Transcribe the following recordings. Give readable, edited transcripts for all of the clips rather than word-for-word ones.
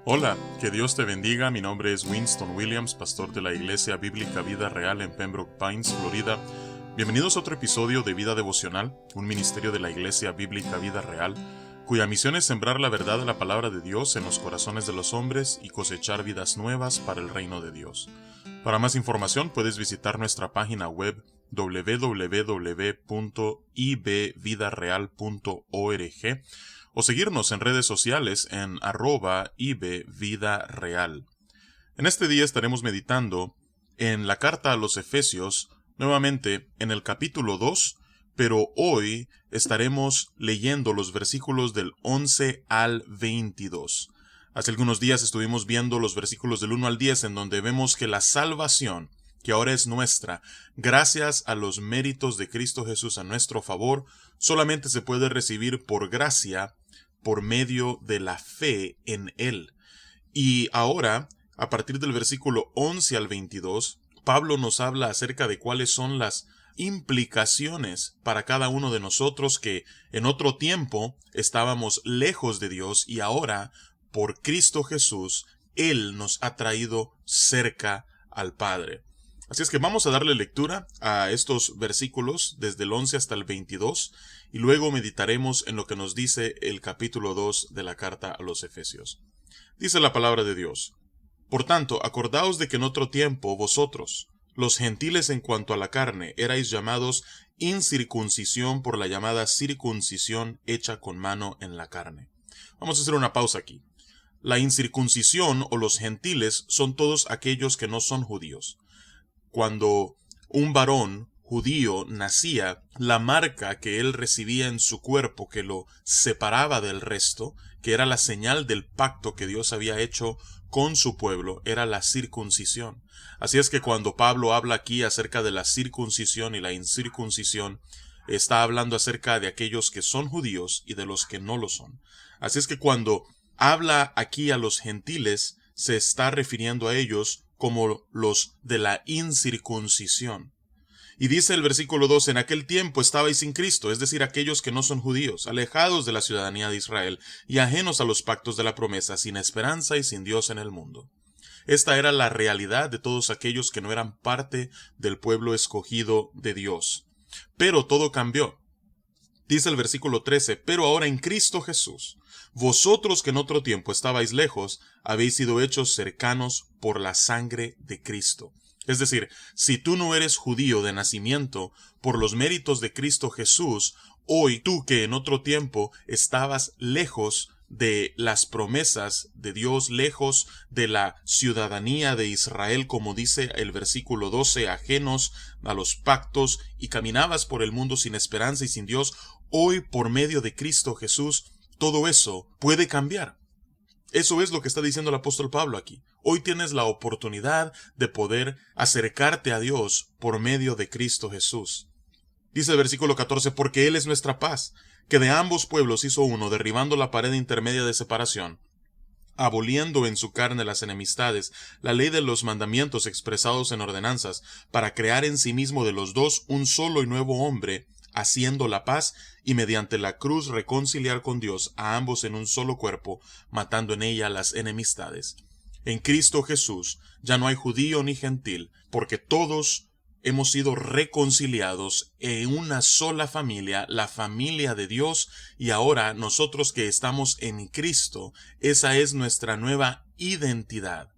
Hola, que Dios te bendiga. Mi nombre es Winston Williams, pastor de la Iglesia Bíblica Vida Real en Pembroke Pines, Florida. Bienvenidos a otro episodio de Vida Devocional, un ministerio de la Iglesia Bíblica Vida Real, cuya misión es sembrar la verdad de la palabra de Dios en los corazones de los hombres y cosechar vidas nuevas para el reino de Dios. Para más información puedes visitar nuestra página web www.ibvidareal.org o seguirnos en redes sociales en @ibvidareal. En este día estaremos meditando en la carta a los Efesios, nuevamente en el capítulo 2, pero hoy estaremos leyendo los versículos del 11 al 22. Hace algunos días estuvimos viendo los versículos del 1 al 10, en donde vemos que la salvación, que ahora es nuestra, gracias a los méritos de Cristo Jesús a nuestro favor, solamente se puede recibir por gracia, por medio de la fe en Él. Y ahora, a partir del versículo 11 al 22, Pablo nos habla acerca de cuáles son las implicaciones para cada uno de nosotros que en otro tiempo estábamos lejos de Dios y ahora, por Cristo Jesús, Él nos ha traído cerca al Padre. Así es que vamos a darle lectura a estos versículos desde el 11 hasta el 22 y luego meditaremos en lo que nos dice el capítulo 2 de la carta a los Efesios. Dice la palabra de Dios: Por tanto, acordaos de que en otro tiempo vosotros, los gentiles en cuanto a la carne, erais llamados incircuncisión por la llamada circuncisión hecha con mano en la carne. Vamos a hacer una pausa aquí. La incircuncisión o los gentiles son todos aquellos que no son judíos. Cuando un varón judío nacía, la marca que él recibía en su cuerpo que lo separaba del resto, que era la señal del pacto que Dios había hecho con su pueblo, era la circuncisión. Así es que cuando Pablo habla aquí acerca de la circuncisión y la incircuncisión, está hablando acerca de aquellos que son judíos y de los que no lo son. Así es que cuando habla aquí a los gentiles, se está refiriendo a ellos como los de la incircuncisión. Y dice el versículo 2, en aquel tiempo estabais sin Cristo, es decir, aquellos que no son judíos, alejados de la ciudadanía de Israel y ajenos a los pactos de la promesa, sin esperanza y sin Dios en el mundo. Esta era la realidad de todos aquellos que no eran parte del pueblo escogido de Dios. Pero todo cambió. Dice el versículo 13, pero ahora en Cristo Jesús, vosotros que en otro tiempo estabais lejos, habéis sido hechos cercanos por la sangre de Cristo. Es decir, si tú no eres judío de nacimiento, por los méritos de Cristo Jesús, hoy tú que en otro tiempo estabas lejos de las promesas de Dios, lejos de la ciudadanía de Israel, como dice el versículo 12, ajenos a los pactos y caminabas por el mundo sin esperanza y sin Dios, hoy por medio de Cristo Jesús, todo eso puede cambiar. Eso es lo que está diciendo el apóstol Pablo aquí. Hoy tienes la oportunidad de poder acercarte a Dios por medio de Cristo Jesús. Dice el versículo 14, porque Él es nuestra paz, que de ambos pueblos hizo uno, derribando la pared intermedia de separación, aboliendo en su carne las enemistades, la ley de los mandamientos expresados en ordenanzas, para crear en sí mismo de los dos un solo y nuevo hombre, haciendo la paz, y mediante la cruz reconciliar con Dios a ambos en un solo cuerpo, matando en ella las enemistades. En Cristo Jesús ya no hay judío ni gentil, porque todos hemos sido reconciliados en una sola familia, la familia de Dios, y ahora nosotros que estamos en Cristo, esa es nuestra nueva identidad.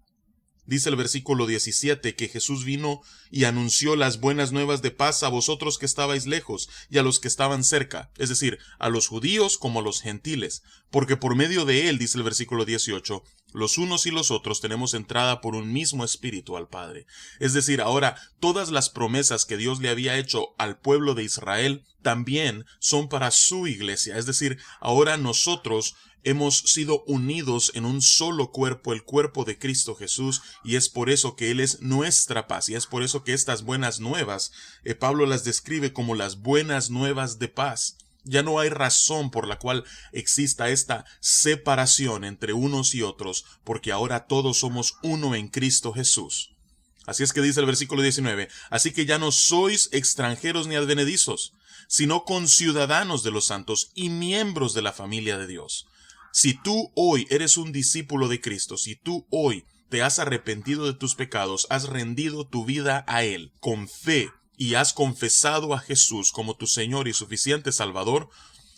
Dice el versículo 17 que Jesús vino y anunció las buenas nuevas de paz a vosotros que estabais lejos y a los que estaban cerca, es decir, a los judíos como a los gentiles, porque por medio de él, dice el versículo 18, los unos y los otros tenemos entrada por un mismo espíritu al Padre. Es decir, ahora todas las promesas que Dios le había hecho al pueblo de Israel también son para su iglesia, es decir, ahora nosotros hemos sido unidos en un solo cuerpo, el cuerpo de Cristo Jesús, y es por eso que Él es nuestra paz, y es por eso que estas buenas nuevas, Pablo las describe como las buenas nuevas de paz. Ya no hay razón por la cual exista esta separación entre unos y otros, porque ahora todos somos uno en Cristo Jesús. Así es que dice el versículo 19, así que ya no sois extranjeros ni advenedizos, sino conciudadanos de los santos y miembros de la familia de Dios, Si tú hoy eres un discípulo de Cristo, si tú hoy te has arrepentido de tus pecados, has rendido tu vida a Él con fe y has confesado a Jesús como tu Señor y suficiente Salvador,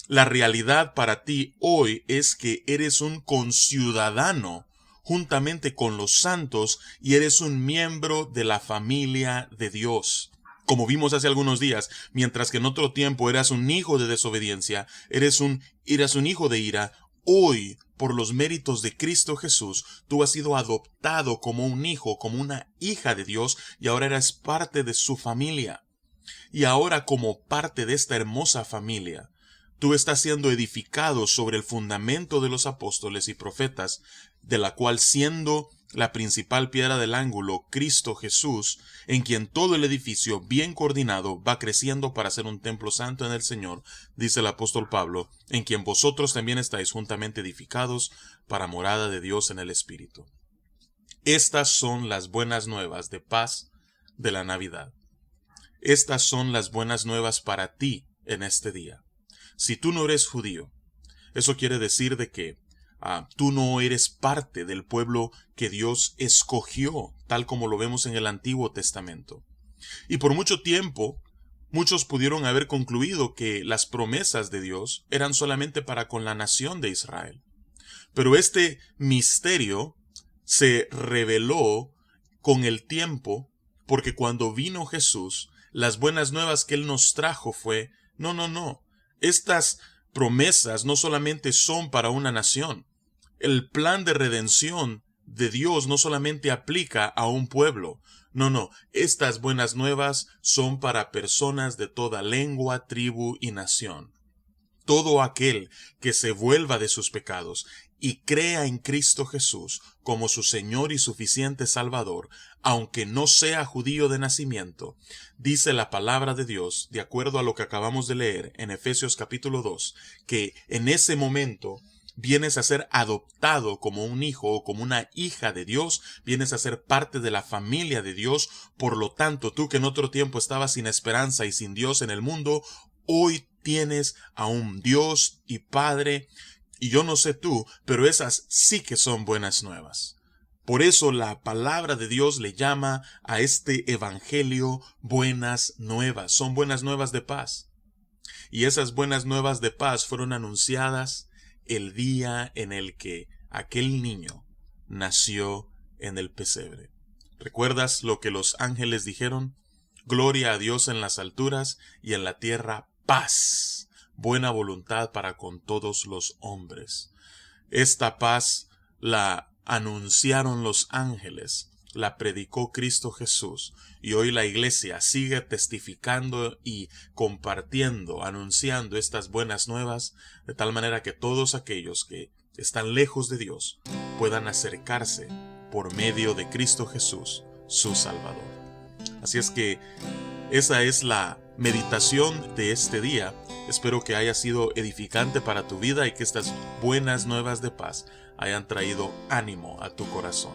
la realidad para ti hoy es que eres un conciudadano juntamente con los santos y eres un miembro de la familia de Dios. Como vimos hace algunos días, mientras que en otro tiempo eras un hijo de desobediencia, eras un hijo de ira, hoy, por los méritos de Cristo Jesús, tú has sido adoptado como un hijo, como una hija de Dios, y ahora eres parte de su familia. Y ahora, como parte de esta hermosa familia, tú estás siendo edificado sobre el fundamento de los apóstoles y profetas, de la cual, siendo la principal piedra del ángulo, Cristo Jesús, en quien todo el edificio bien coordinado va creciendo para ser un templo santo en el Señor, dice el apóstol Pablo, en quien vosotros también estáis juntamente edificados para morada de Dios en el Espíritu. Estas son las buenas nuevas de paz de la Navidad. Estas son las buenas nuevas para ti en este día. Si tú no eres judío, eso quiere decir de que tú no eres parte del pueblo que Dios escogió, tal como lo vemos en el Antiguo Testamento. Y por mucho tiempo, muchos pudieron haber concluido que las promesas de Dios eran solamente para con la nación de Israel. Pero este misterio se reveló con el tiempo, porque cuando vino Jesús, las buenas nuevas que Él nos trajo fue, no. Estas promesas no solamente son para una nación. El plan de redención de Dios no solamente aplica a un pueblo. No. Estas buenas nuevas son para personas de toda lengua, tribu y nación. Todo aquel que se vuelva de sus pecados y crea en Cristo Jesús como su Señor y suficiente Salvador, aunque no sea judío de nacimiento, dice la palabra de Dios, de acuerdo a lo que acabamos de leer en Efesios capítulo 2, que en ese momento vienes a ser adoptado como un hijo o como una hija de Dios, vienes a ser parte de la familia de Dios. Por lo tanto, tú que en otro tiempo estabas sin esperanza y sin Dios en el mundo, hoy tienes a un Dios y Padre, y yo no sé tú, pero esas sí que son buenas nuevas. Por eso la palabra de Dios le llama a este evangelio buenas nuevas. Son buenas nuevas de paz. Y esas buenas nuevas de paz fueron anunciadas el día en el que aquel niño nació en el pesebre. ¿Recuerdas lo que los ángeles dijeron? Gloria a Dios en las alturas y en la tierra paz, buena voluntad para con todos los hombres. Esta paz la anunciaron los ángeles, la predicó Cristo Jesús, y hoy la iglesia sigue testificando y compartiendo, anunciando estas buenas nuevas, de tal manera que todos aquellos que están lejos de Dios puedan acercarse por medio de Cristo Jesús, su Salvador. Así es que esa es la meditación de este día. Espero que haya sido edificante para tu vida y que estas buenas nuevas de paz hayan traído ánimo a tu corazón.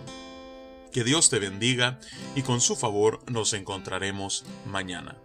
Que Dios te bendiga y con su favor nos encontraremos mañana.